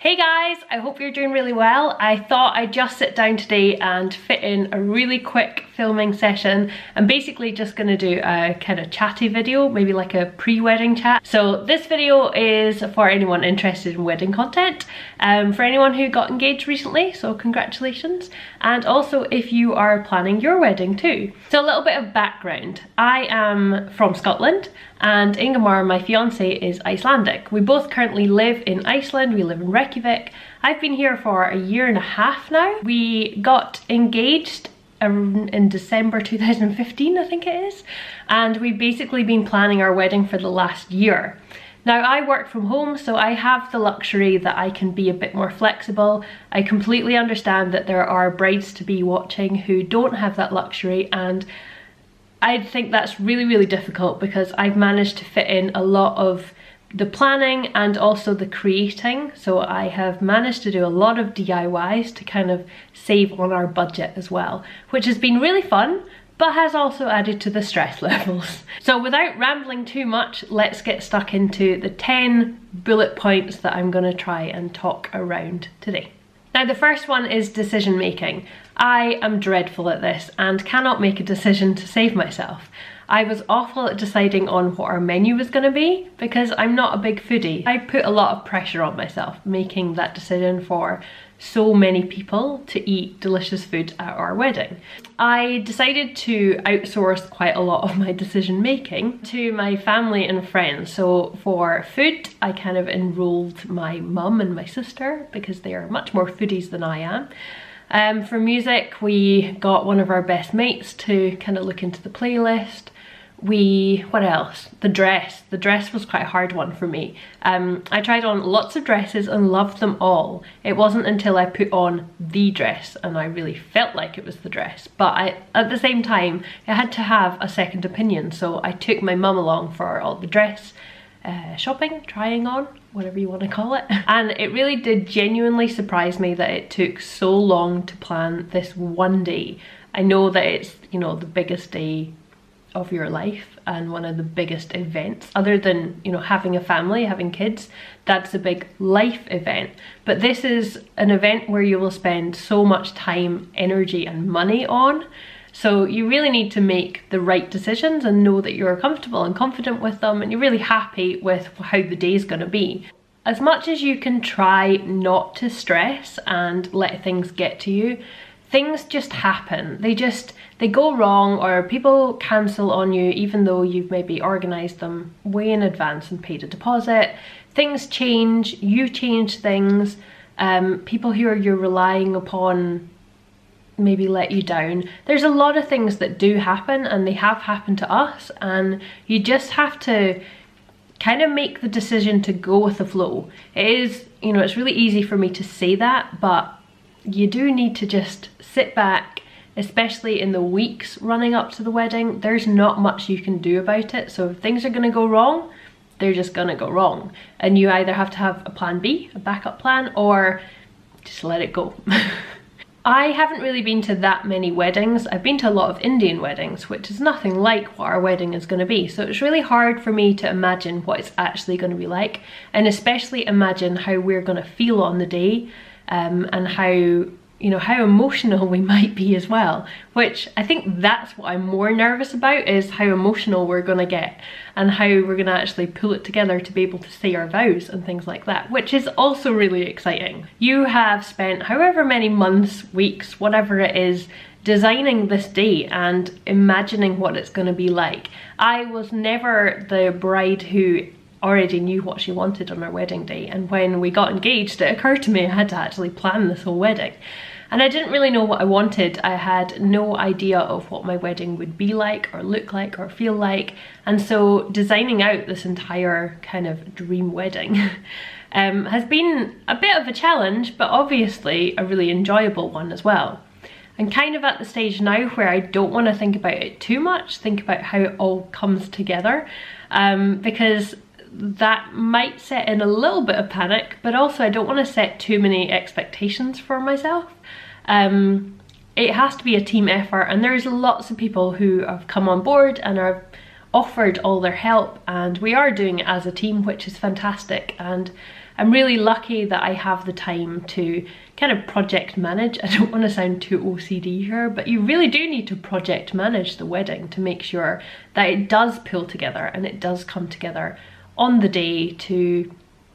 Hey guys, I hope you're doing really well. I thought I'd just sit down today and fit in a really quick filming session. I'm basically just gonna do a kind of chatty video, maybe like a pre-wedding chat. So this video is for anyone interested in wedding content, for anyone who got engaged recently, so congratulations. And also if you are planning your wedding too. So a little bit of background. I am from Scotland and Ingemar, my fiance, is Icelandic. We both currently live in Iceland. We live in Reykjavik. I've been here for a year and a half now. We got engaged in December 2015, I think it is. And we've basically been planning our wedding for the last year. Now I work from home, so I have the luxury that I can be a bit more flexible. I completely understand that there are brides-to-be watching who don't have that luxury, and I think that's really, really difficult because I've managed to fit in a lot of the planning and also the creating. So I have managed to do a lot of DIYs to kind of save on our budget as well, which has been really fun, but has also added to the stress levels. So without rambling too much, let's get stuck into the 10 bullet points that I'm gonna try and talk around today. Now the first one is decision making. I am dreadful at this and cannot make a decision to save myself. I was awful at deciding on what our menu was going to be because I'm not a big foodie. I put a lot of pressure on myself making that decision for so many people to eat delicious food at our wedding. I decided to outsource quite a lot of my decision making to my family and friends. So for food, I kind of enrolled my mum and my sister because they are much more foodies than I am. For music, we got one of our best mates to kind of look into the playlist. What else? The dress. The dress was quite a hard one for me. I tried on lots of dresses and loved them all. It wasn't until I put on the dress and I really felt like it was the dress. But at the same time, I had to have a second opinion. So I took my mum along for all the dress shopping, trying on, whatever you want to call it. And it really did genuinely surprise me that it took so long to plan this one day. I know that it's, you know, the biggest day of your life and one of the biggest events other than, you know, having a family, having kids. That's a big life event, but this is an event where you will spend so much time, energy and money on. So you really need to make the right decisions and know that you're comfortable and confident with them and you're really happy with how the day is going to be. As much as you can try not to stress and let things get to you, things just happen. They go wrong, or people cancel on you even though you've maybe organised them way in advance and paid a deposit. Things change, you change things, people who you're relying upon maybe let you down. There's a lot of things that do happen and they have happened to us, and you just have to kind of make the decision to go with the flow. It is, you know, it's really easy for me to say that, but you do need to just sit back, especially in the weeks running up to the wedding. There's not much you can do about it. So if things are gonna go wrong, they're just gonna go wrong. And you either have to have a plan B, a backup plan, or just let it go. I haven't really been to that many weddings. I've been to a lot of Indian weddings, which is nothing like what our wedding is going to be. So it's really hard for me to imagine what it's actually going to be like, and especially imagine how we're going to feel on the day, and how, you know, how emotional we might be as well. Which I think that's what I'm more nervous about, is how emotional we're going to get and how we're going to actually pull it together to be able to say our vows and things like that, which is also really exciting. You have spent however many months, weeks, whatever it is, designing this day and imagining what it's going to be like. I was never the bride who already knew what she wanted on our wedding day, and when we got engaged it occurred to me I had to actually plan this whole wedding. And I didn't really know what I wanted. I had no idea of what my wedding would be like or look like or feel like. And so designing out this entire kind of dream wedding has been a bit of a challenge, but obviously a really enjoyable one as well. I'm kind of at the stage now where I don't want to think about it too much, think about how it all comes together, because that might set in a little bit of panic, but also I don't want to set too many expectations for myself. It has to be a team effort, and there's lots of people who have come on board and are offered all their help, and we are doing it as a team, which is fantastic. And I'm really lucky that I have the time to kind of project manage. I don't want to sound too OCD here, but you really do need to project manage the wedding to make sure that it does pull together and it does come together on the day to,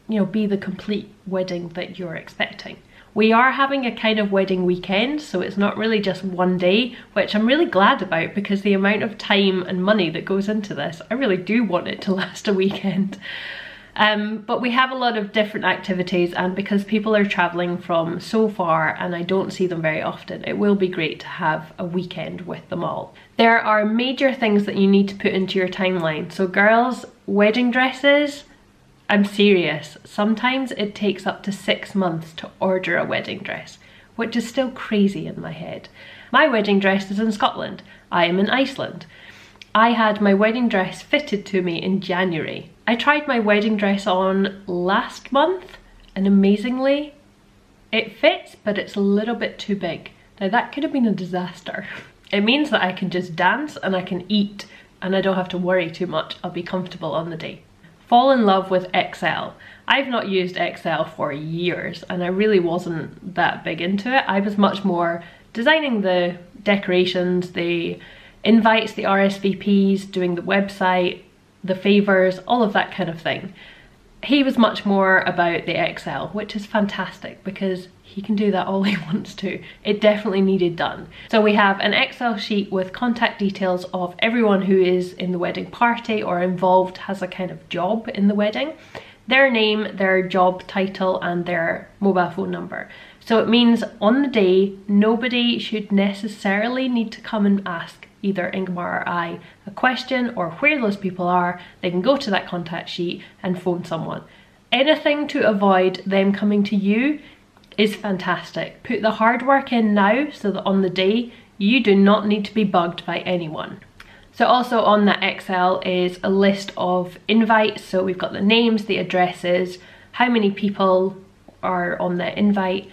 you know, be the complete wedding that you're expecting. We are having a kind of wedding weekend, so it's not really just one day, which I'm really glad about because the amount of time and money that goes into this, I really do want it to last a weekend. But we have a lot of different activities, and because people are traveling from so far and I don't see them very often, it will be great to have a weekend with them all. There are major things that you need to put into your timeline. So girls, wedding dresses, I'm serious, sometimes it takes up to 6 months to order a wedding dress, which is still crazy in my head. My wedding dress is in Scotland. I am in Iceland. I had my wedding dress fitted to me in January. I tried my wedding dress on last month and amazingly it fits, but it's a little bit too big. Now that could have been a disaster. It means that I can just dance and I can eat and I don't have to worry too much. I'll be comfortable on the day. Fall in love with XL. I've not used XL for years and I really wasn't that big into it. I was much more designing the decorations, the invites, the RSVPs, doing the website, the favors, all of that kind of thing. He was much more about the XL, which is fantastic because he can do that all he wants to. It definitely needed done. So we have an Excel sheet with contact details of everyone who is in the wedding party or involved, has a kind of job in the wedding. Their name, their job title and their mobile phone number. So it means on the day, nobody should necessarily need to come and ask either Ingmar or I a question or where those people are. They can go to that contact sheet and phone someone. Anything to avoid them coming to you is fantastic. Put the hard work in now so that on the day you do not need to be bugged by anyone. So also on that Excel is a list of invites. So we've got the names, the addresses, how many people are on the invite.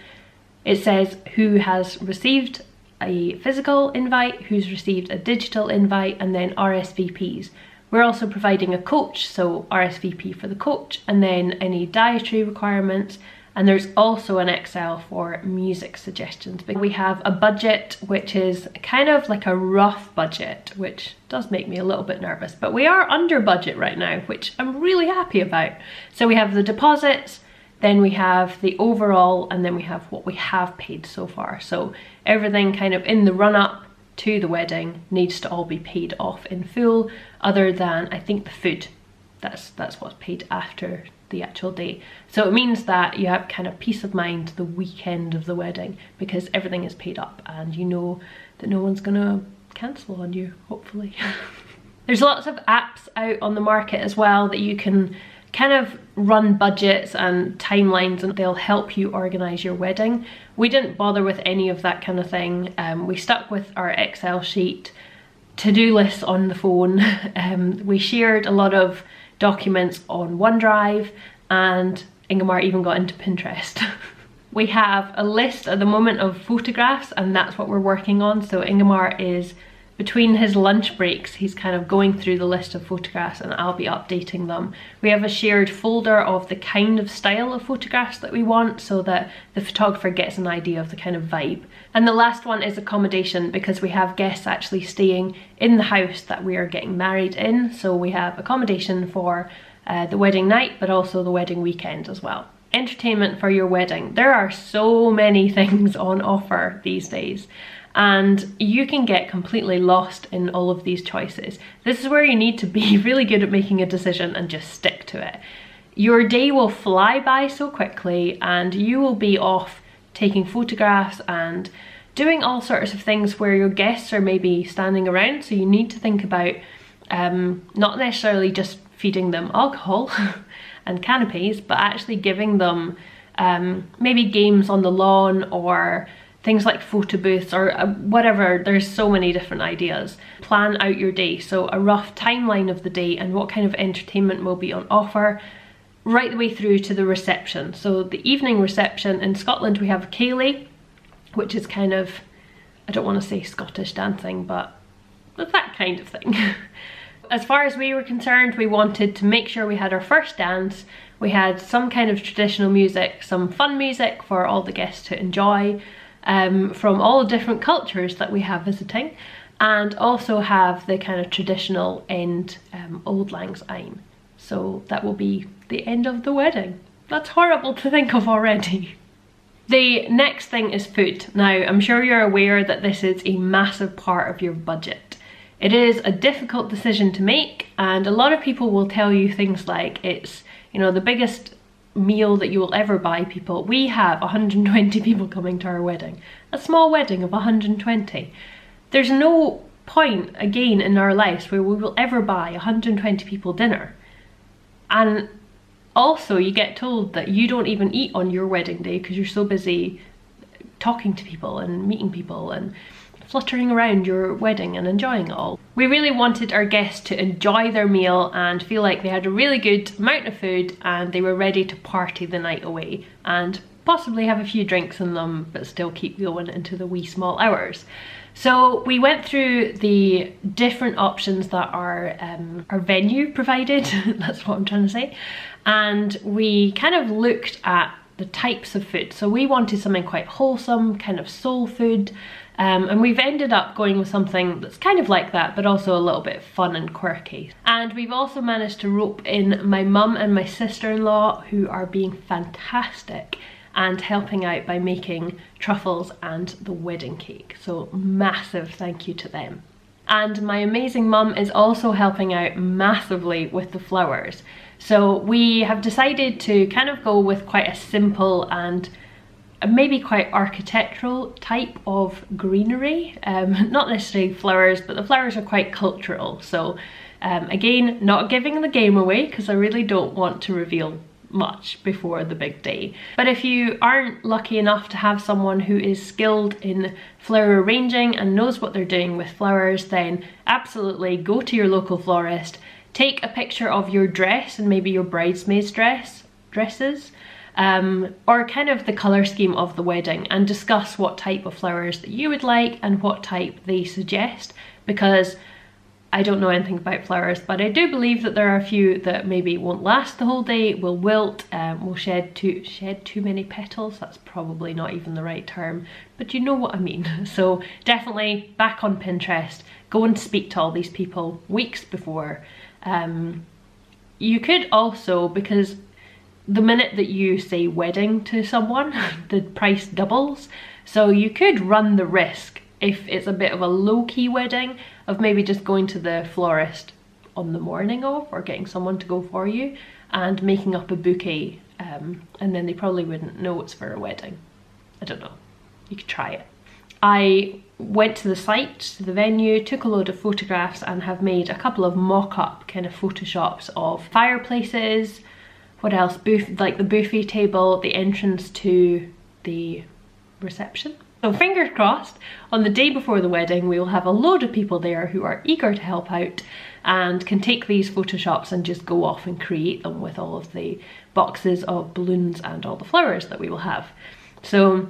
It says who has received a physical invite, who's received a digital invite, and then RSVPs. We're also providing a coach, so RSVP for the coach, and then any dietary requirements. And there's also an Excel for music suggestions. But we have a budget, which is kind of like a rough budget, which does make me a little bit nervous, but we are under budget right now, which I'm really happy about. So we have the deposits, then we have the overall, and then we have what we have paid so far. So everything kind of in the run up to the wedding needs to all be paid off in full, other than I think the food. That's what's paid after the actual day. So it means that you have kind of peace of mind the weekend of the wedding because everything is paid up and you know that no one's gonna cancel on you, hopefully. There's lots of apps out on the market as well that you can kind of run budgets and timelines and they'll help you organize your wedding. We didn't bother with any of that kind of thing. We stuck with our Excel sheet, to-do lists on the phone. We shared a lot of documents on OneDrive and Ingmar even got into Pinterest. We have a list at the moment of photographs and that's what we're working on. So Ingmar is between his lunch breaks, he's kind of going through the list of photographs and I'll be updating them. We have a shared folder of the kind of style of photographs that we want so that the photographer gets an idea of the kind of vibe. And the last one is accommodation because we have guests actually staying in the house that we are getting married in. So we have accommodation for the wedding night, but also the wedding weekend as well. Entertainment for your wedding. There are so many things on offer these days. And you can get completely lost in all of these choices. This is where you need to be really good at making a decision and just stick to it. Your day will fly by so quickly and you will be off taking photographs and doing all sorts of things where your guests are maybe standing around. So you need to think about not necessarily just feeding them alcohol and canapes, but actually giving them maybe games on the lawn or things like photo booths or whatever. There's so many different ideas. Plan out your day, so a rough timeline of the day and what kind of entertainment will be on offer right the way through to the reception. So the evening reception in Scotland we have Ceilidh, which is kind of, I don't want to say Scottish dancing, but that kind of thing. As far as we were concerned, we wanted to make sure we had our first dance We had some kind of traditional music, some fun music for all the guests to enjoy, from all different cultures that we have visiting, and also have the kind of traditional end Auld Lang Syne. So that will be the end of the wedding. That's horrible to think of already. The next thing is food. Now, I'm sure you're aware that this is a massive part of your budget. It is a difficult decision to make, and a lot of people will tell you things like it's, you know, the biggest meal that you will ever buy people. We have 120 people coming to our wedding. A small wedding of 120. There's no point, again, in our lives where we will ever buy 120 people dinner. And also you get told that you don't even eat on your wedding day because you're so busy talking to people and meeting people and fluttering around your wedding and enjoying it all. We really wanted our guests to enjoy their meal and feel like they had a really good amount of food and they were ready to party the night away and possibly have a few drinks in them but still keep going into the wee small hours. So we went through the different options that our venue provided, that's what I'm trying to say, and we kind of looked at the types of food. So we wanted something quite wholesome, kind of soul food, and we've ended up going with something that's kind of like that, but also a little bit fun and quirky. And we've also managed to rope in my mum and my sister-in-law, who are being fantastic and helping out by making truffles and the wedding cake. So massive thank you to them. And my amazing mum is also helping out massively with the flowers. So we have decided to kind of go with quite a simple and maybe quite architectural type of greenery. Not necessarily flowers, but the flowers are quite cultural. So again, not giving the game away because I really don't want to reveal much before the big day. But if you aren't lucky enough to have someone who is skilled in flower arranging and knows what they're doing with flowers, then absolutely go to your local florist, take a picture of your dress and maybe your bridesmaid's dresses, or kind of the colour scheme of the wedding, and discuss what type of flowers that you would like and what type they suggest, because I don't know anything about flowers, but I do believe that there are a few that maybe won't last the whole day, will wilt, will shed too many petals. That's probably not even the right term, but you know what I mean. So definitely back on Pinterest, go and speak to all these people weeks before. You could also, because the minute that you say wedding to someone, the price doubles. So you could run the risk, if it's a bit of a low-key wedding, of maybe just going to the florist on the morning of, or getting someone to go for you and making up a bouquet, and then they probably wouldn't know it's for a wedding. I don't know, you could try it. I went to the site, to the venue, took a load of photographs and have made a couple of mock-up kind of photoshops of fireplaces, what else, like the buffet table, the entrance to the reception. So fingers crossed, on the day before the wedding we will have a load of people there who are eager to help out and can take these photoshops and just go off and create them with all of the boxes of balloons and all the flowers that we will have. So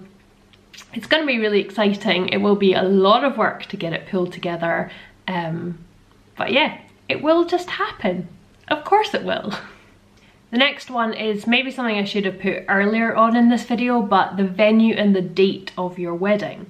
it's going to be really exciting. It will be a lot of work to get it pulled together, but yeah, it will just happen. Of course it will. The next one is maybe something I should have put earlier on in this video, but the venue and the date of your wedding.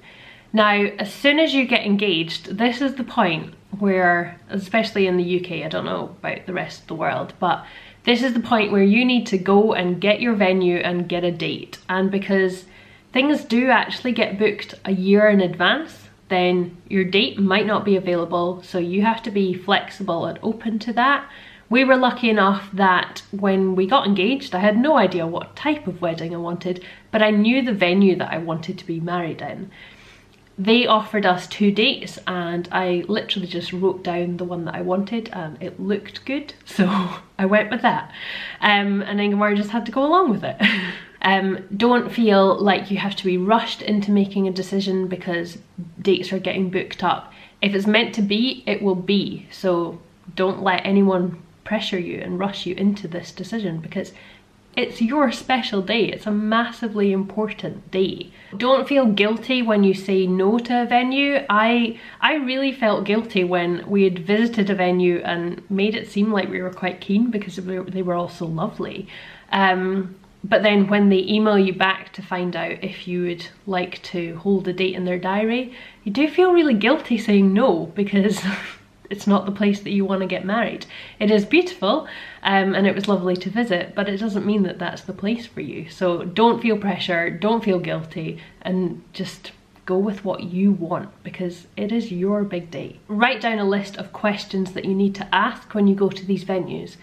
Now, as soon as you get engaged, this is the point where, especially in the UK, I don't know about the rest of the world, but this is the point where you need to go and get your venue and get a date. And because things do actually get booked a year in advance, then your date might not be available, so you have to be flexible and open to that. We were lucky enough that when we got engaged, I had no idea what type of wedding I wanted, but I knew the venue that I wanted to be married in. They offered us 2 dates and I literally just wrote down the one that I wanted and it looked good, so I went with that. And then Gamora just had to go along with it. Don't feel like you have to be rushed into making a decision because dates are getting booked up. If it's meant to be, it will be. So don't let anyone pressure you and rush you into this decision, because it's your special day. It's a massively important day. Don't feel guilty when you say no to a venue. I really felt guilty when we had visited a venue and made it seem like we were quite keen because they were all so lovely. But then when they email you back to find out if you would like to hold a date in their diary, you do feel really guilty saying no, because it's not the place that you want to get married. It is beautiful, and it was lovely to visit, but it doesn't mean that that's the place for you. So don't feel pressure, don't feel guilty, and just go with what you want, because it is your big date. Write down a list of questions that you need to ask when you go to these venues.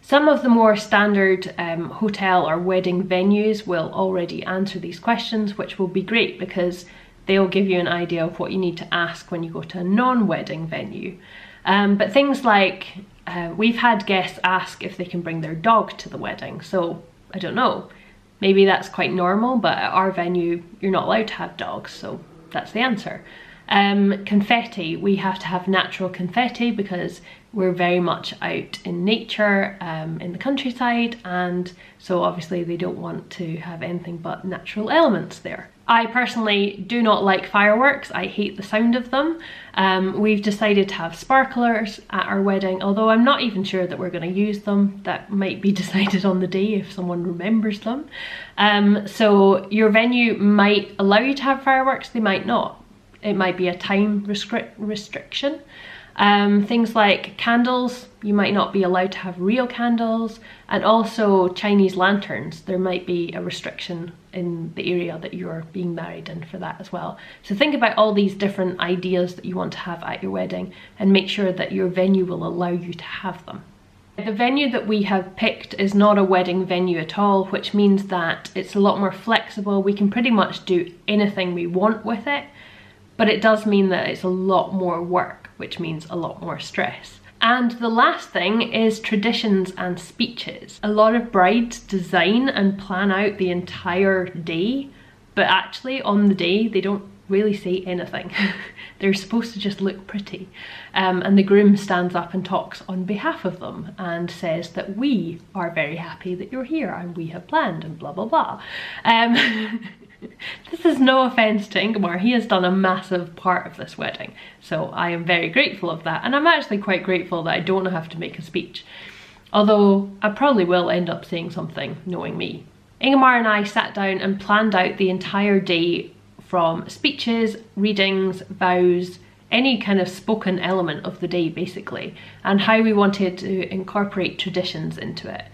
Some of the more standard hotel or wedding venues will already answer these questions, which will be great because they'll give you an idea of what you need to ask when you go to a non-wedding venue. But things like, we've had guests ask if they can bring their dog to the wedding. So I don't know, maybe that's quite normal, but at our venue, you're not allowed to have dogs. So that's the answer. Confetti, we have to have natural confetti because we're very much out in nature, in the countryside, and so obviously they don't want to have anything but natural elements there. I personally do not like fireworks. I hate the sound of them. We've decided to have sparklers at our wedding, although I'm not even sure that we're going to use them. That might be decided on the day if someone remembers them. So your venue might allow you to have fireworks, they might not. It might be a time restriction. Things like candles, you might not be allowed to have real candles, and also Chinese lanterns. There might be a restriction in the area that you're being married in for that as well. So think about all these different ideas that you want to have at your wedding and make sure that your venue will allow you to have them. The venue that we have picked is not a wedding venue at all, which means that it's a lot more flexible. We can pretty much do anything we want with it, but it does mean that it's a lot more work, which means a lot more stress. And the last thing is traditions and speeches. A lot of brides design and plan out the entire day, but actually on the day they don't really say anything. They're supposed to just look pretty. And the groom stands up and talks on behalf of them and says that we are very happy that you're here and we have planned and blah blah blah. This is no offence to Ingemar, he has done a massive part of this wedding, so I am very grateful of that, and I'm actually quite grateful that I don't have to make a speech, although I probably will end up saying something, knowing me. Ingemar and I sat down and planned out the entire day, from speeches, readings, vows, any kind of spoken element of the day basically, and how we wanted to incorporate traditions into it.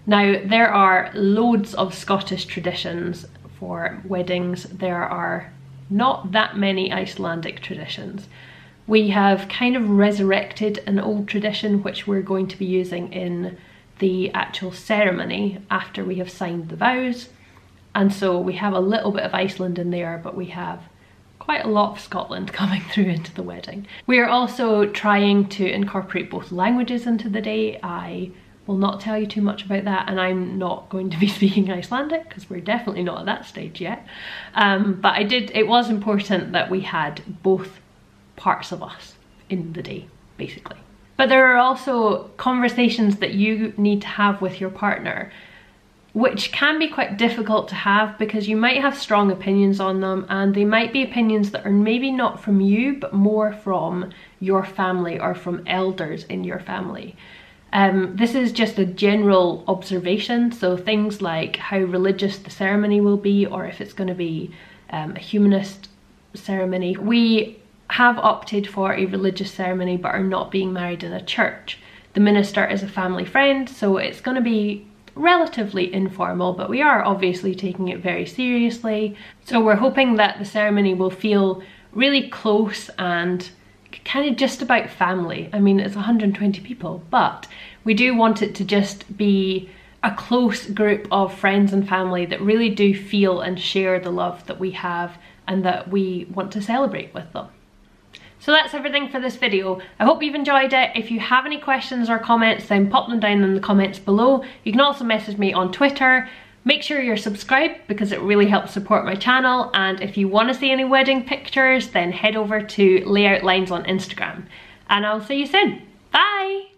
Now there are loads of Scottish traditions for weddings. There are not that many Icelandic traditions. We have kind of resurrected an old tradition which we're going to be using in the actual ceremony after we have signed the vows, and so we have a little bit of Iceland in there, but we have quite a lot of Scotland coming through into the wedding. We are also trying to incorporate both languages into the day. I will not tell you too much about that, and I'm not going to be speaking Icelandic because we're definitely not at that stage yet. But it was important that we had both parts of us in the day, basically. But there are also conversations that you need to have with your partner, which can be quite difficult to have because you might have strong opinions on them, and they might be opinions that are maybe not from you, but more from your family or from elders in your family. This is just a general observation, so things like how religious the ceremony will be, or if it's going to be a humanist ceremony. We have opted for a religious ceremony but are not being married in a church. The minister is a family friend, so it's going to be relatively informal, but we are obviously taking it very seriously. So we're hoping that the ceremony will feel really close and kind of just about family. I mean, it's 120 people, but we do want it to just be a close group of friends and family that really do feel and share the love that we have and that we want to celebrate with them. So that's everything for this video. I hope you've enjoyed it. If you have any questions or comments, then pop them down in the comments below. You can also message me on Twitter. Make sure you're subscribed because it really helps support my channel, and if you want to see any wedding pictures, then head over to Layout Lines on Instagram. And I'll see you soon. Bye!